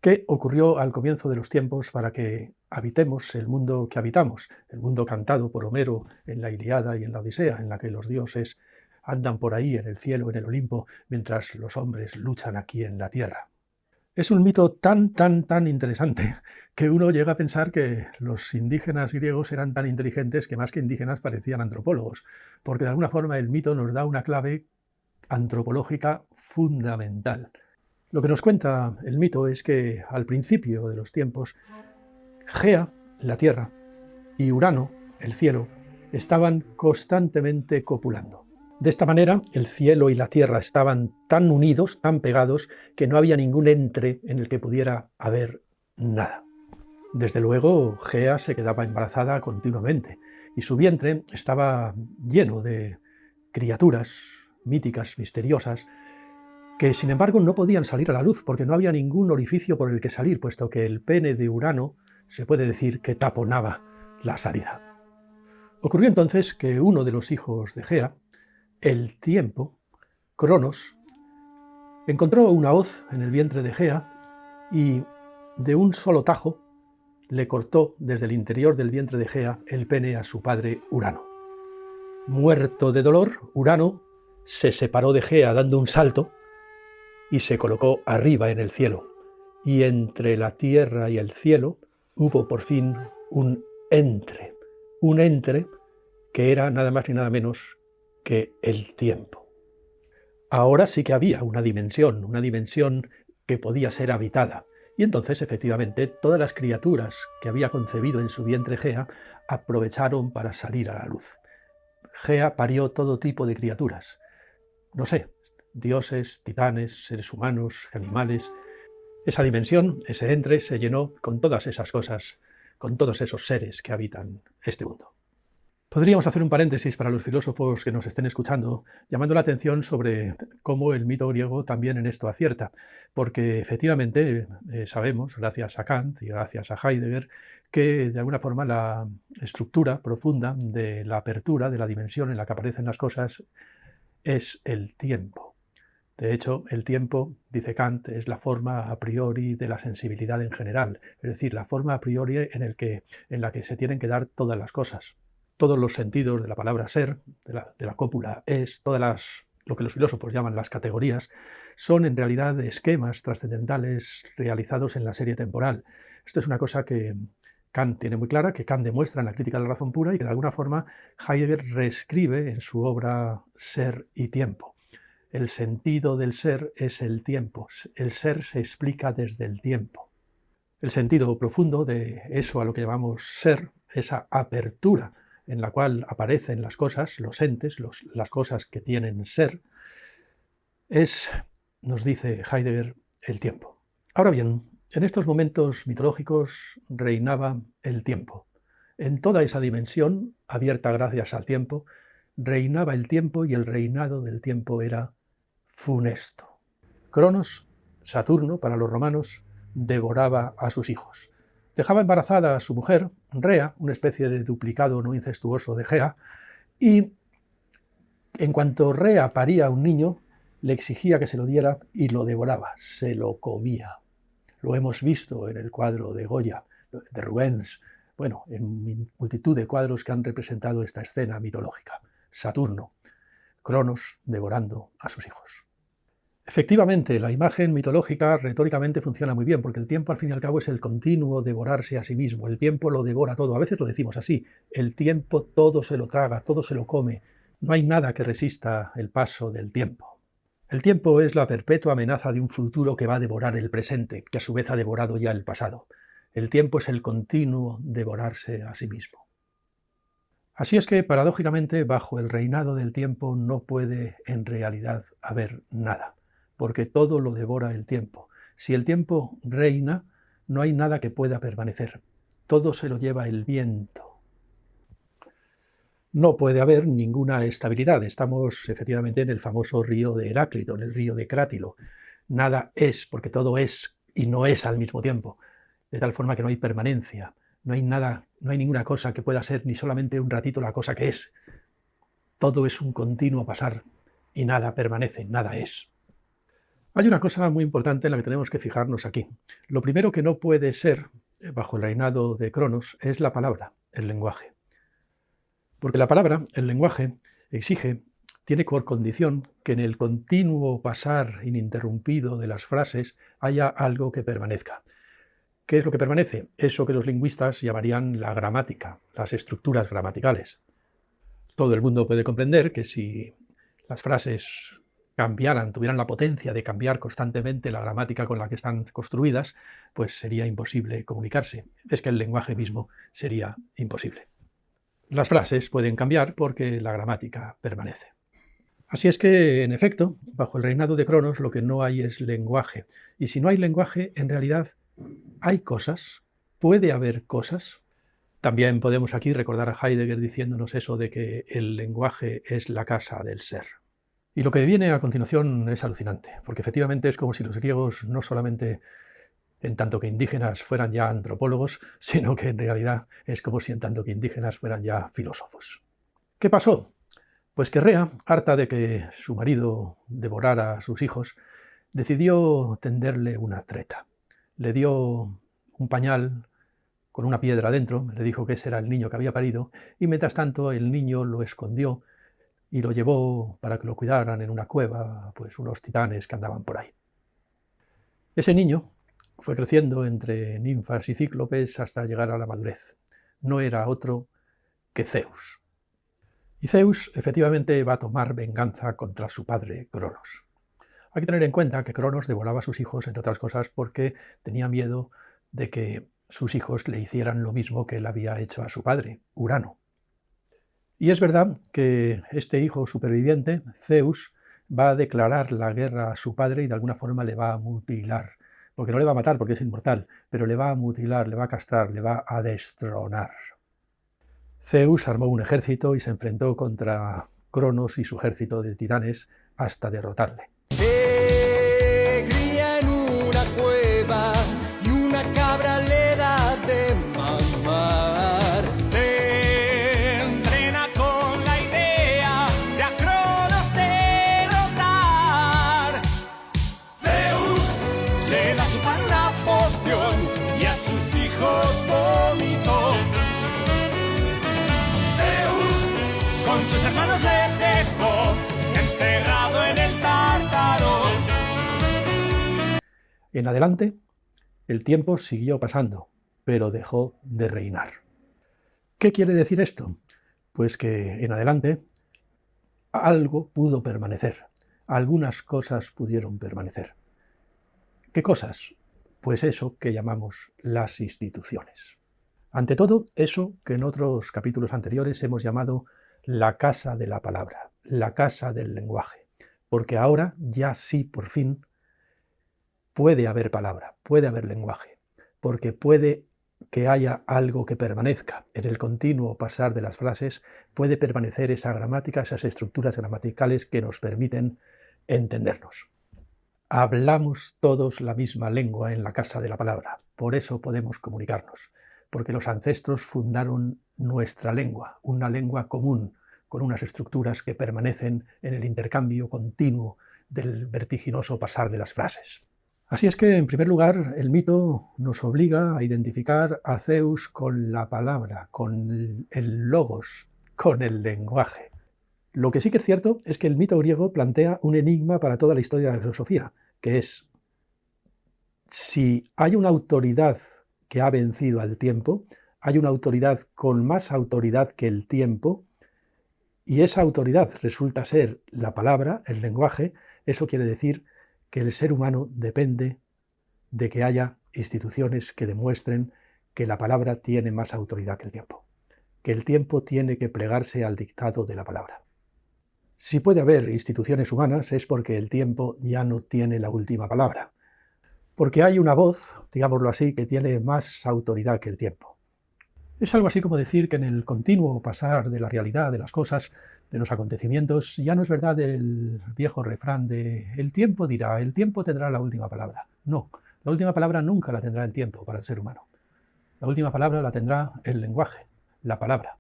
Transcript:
¿Qué ocurrió al comienzo de los tiempos para que habitemos el mundo que habitamos? El mundo cantado por Homero en la Ilíada y en la Odisea, en la que los dioses andan por ahí en el cielo, en el Olimpo, mientras los hombres luchan aquí en la tierra. Es un mito tan interesante que uno llega a pensar que los indígenas griegos eran tan inteligentes que más que indígenas parecían antropólogos, porque de alguna forma el mito nos da una clave antropológica fundamental. Lo que nos cuenta el mito es que al principio de los tiempos, Gea, la tierra, y Urano, el cielo, estaban constantemente copulando. De esta manera, el cielo y la tierra estaban tan unidos, tan pegados, que no había ningún entre en el que pudiera haber nada. Desde luego, Gea se quedaba embarazada continuamente, y su vientre estaba lleno de criaturas míticas, misteriosas, que sin embargo no podían salir a la luz porque no había ningún orificio por el que salir, puesto que el pene de Urano se puede decir que taponaba la salida. Ocurrió entonces que uno de los hijos de Gea, el tiempo, Cronos, encontró una hoz en el vientre de Gea y de un solo tajo le cortó desde el interior del vientre de Gea el pene a su padre Urano. Muerto de dolor, Urano se separó de Gea dando un salto y se colocó arriba en el cielo. Y entre la tierra y el cielo hubo por fin un entre que era nada más ni nada menos que el tiempo. Ahora sí que había una dimensión que podía ser habitada. Y entonces, efectivamente, todas las criaturas que había concebido en su vientre Gea aprovecharon para salir a la luz. Gea parió todo tipo de criaturas. No sé, dioses, titanes, seres humanos, animales. Esa dimensión, ese entre, se llenó con todas esas cosas, con todos esos seres que habitan este mundo. Podríamos hacer un paréntesis para los filósofos que nos estén escuchando, llamando la atención sobre cómo el mito griego también en esto acierta, porque efectivamente sabemos, gracias a Kant y gracias a Heidegger, que de alguna forma la estructura profunda de la apertura de la dimensión en la que aparecen las cosas es el tiempo. De hecho, el tiempo, dice Kant, es la forma a priori de la sensibilidad en general, es decir, la forma a priori en la que se tienen que dar todas las cosas. Todos los sentidos de la palabra ser, de la cópula es, lo que los filósofos llaman las categorías, son en realidad esquemas trascendentales realizados en la serie temporal. Esto es una cosa que Kant tiene muy clara, que Kant demuestra en la Crítica de la razón pura y que de alguna forma Heidegger reescribe en su obra Ser y tiempo. El sentido del ser es el tiempo. El ser se explica desde el tiempo. El sentido profundo de eso a lo que llamamos ser, esa apertura en la cual aparecen las cosas, los entes, las cosas que tienen ser, es, nos dice Heidegger, el tiempo. Ahora bien, en estos momentos mitológicos reinaba el tiempo. En toda esa dimensión, abierta gracias al tiempo, reinaba el tiempo y el reinado del tiempo era funesto. Cronos, Saturno, para los romanos, devoraba a sus hijos. Dejaba embarazada a su mujer, Rea, una especie de duplicado no incestuoso de Gea, y en cuanto Rea paría a un niño, le exigía que se lo diera y lo devoraba, se lo comía. Lo hemos visto en el cuadro de Goya, de Rubens, bueno, en multitud de cuadros que han representado esta escena mitológica. Saturno, Cronos devorando a sus hijos. Efectivamente, la imagen mitológica retóricamente funciona muy bien, porque el tiempo al fin y al cabo es el continuo devorarse a sí mismo. El tiempo lo devora todo. A veces lo decimos así, el tiempo todo se lo traga, todo se lo come. No hay nada que resista el paso del tiempo. El tiempo es la perpetua amenaza de un futuro que va a devorar el presente, que a su vez ha devorado ya el pasado. El tiempo es el continuo devorarse a sí mismo. Así es que, paradójicamente, bajo el reinado del tiempo no puede en realidad haber nada, porque todo lo devora el tiempo. Si el tiempo reina, no hay nada que pueda permanecer. Todo se lo lleva el viento. No puede haber ninguna estabilidad. Estamos efectivamente en el famoso río de Heráclito, en el río de Crátilo. Nada es, porque todo es y no es al mismo tiempo, de tal forma que no hay permanencia. No hay nada, no hay ninguna cosa que pueda ser ni solamente un ratito la cosa que es. Todo es un continuo pasar y nada permanece, nada es. Hay una cosa muy importante en la que tenemos que fijarnos aquí. Lo primero que no puede ser, bajo el reinado de Cronos, es la palabra, el lenguaje. Porque la palabra, el lenguaje, tiene por condición que en el continuo pasar ininterrumpido de las frases haya algo que permanezca. ¿Qué es lo que permanece? Eso que los lingüistas llamarían la gramática, las estructuras gramaticales. Todo el mundo puede comprender que si las frases cambiaran, tuvieran la potencia de cambiar constantemente la gramática con la que están construidas, pues sería imposible comunicarse. Es que el lenguaje mismo sería imposible. Las frases pueden cambiar porque la gramática permanece. Así es que, en efecto, bajo el reinado de Cronos lo que no hay es lenguaje. Y si no hay lenguaje, en realidad hay cosas, puede haber cosas. También podemos aquí recordar a Heidegger diciéndonos eso de que el lenguaje es la casa del ser. Y lo que viene a continuación es alucinante, porque efectivamente es como si los griegos no solamente en tanto que indígenas fueran ya antropólogos, sino que en realidad es como si en tanto que indígenas fueran ya filósofos. ¿Qué pasó? Pues que Rea, harta de que su marido devorara a sus hijos, decidió tenderle una treta. Le dio un pañal con una piedra dentro, le dijo que ese era el niño que había parido, y mientras tanto el niño lo escondió y lo llevó para que lo cuidaran en una cueva, pues unos titanes que andaban por ahí. Ese niño fue creciendo entre ninfas y cíclopes hasta llegar a la madurez. No era otro que Zeus. Y Zeus efectivamente va a tomar venganza contra su padre Cronos. Hay que tener en cuenta que Cronos devoraba a sus hijos, entre otras cosas, porque tenía miedo de que sus hijos le hicieran lo mismo que él había hecho a su padre, Urano. Y es verdad que este hijo superviviente, Zeus, va a declarar la guerra a su padre y de alguna forma le va a mutilar. Porque no le va a matar porque es inmortal, pero le va a mutilar, le va a castrar, le va a destronar. Zeus armó un ejército y se enfrentó contra Cronos y su ejército de titanes hasta derrotarle. Se cría en una cueva y una cabra le da de mamar. Se entrena con la idea de a Cronos derrotar. Zeus le da su pan la poción y a sus hijos vomitó. Zeus con sus hermanos le dejó encerrado en el Tártaro. En adelante, el tiempo siguió pasando, pero dejó de reinar. ¿Qué quiere decir esto? Pues que en adelante algo pudo permanecer, algunas cosas pudieron permanecer. ¿Qué cosas? Pues eso que llamamos las instituciones. Ante todo, eso que en otros capítulos anteriores hemos llamado la casa de la palabra, la casa del lenguaje, porque ahora ya sí, por fin, puede haber palabra, puede haber lenguaje, porque puede que haya algo que permanezca. En el continuo pasar de las frases puede permanecer esa gramática, esas estructuras gramaticales que nos permiten entendernos. Hablamos todos la misma lengua en la casa de la palabra, por eso podemos comunicarnos, porque los ancestros fundaron nuestra lengua, una lengua común, con unas estructuras que permanecen en el intercambio continuo del vertiginoso pasar de las frases. Así es que, en primer lugar, el mito nos obliga a identificar a Zeus con la palabra, con el logos, con el lenguaje. Lo que sí que es cierto es que el mito griego plantea un enigma para toda la historia de la filosofía, que es, si hay una autoridad que ha vencido al tiempo, hay una autoridad con más autoridad que el tiempo, y esa autoridad resulta ser la palabra, el lenguaje, eso quiere decir que el ser humano depende de que haya instituciones que demuestren que la palabra tiene más autoridad que el tiempo, que el tiempo tiene que plegarse al dictado de la palabra. Si puede haber instituciones humanas es porque el tiempo ya no tiene la última palabra, porque hay una voz, digámoslo así, que tiene más autoridad que el tiempo. Es algo así como decir que en el continuo pasar de la realidad, de las cosas, de los acontecimientos, ya no es verdad el viejo refrán de el tiempo dirá, el tiempo tendrá la última palabra. No, la última palabra nunca la tendrá el tiempo para el ser humano. La última palabra la tendrá el lenguaje, la palabra.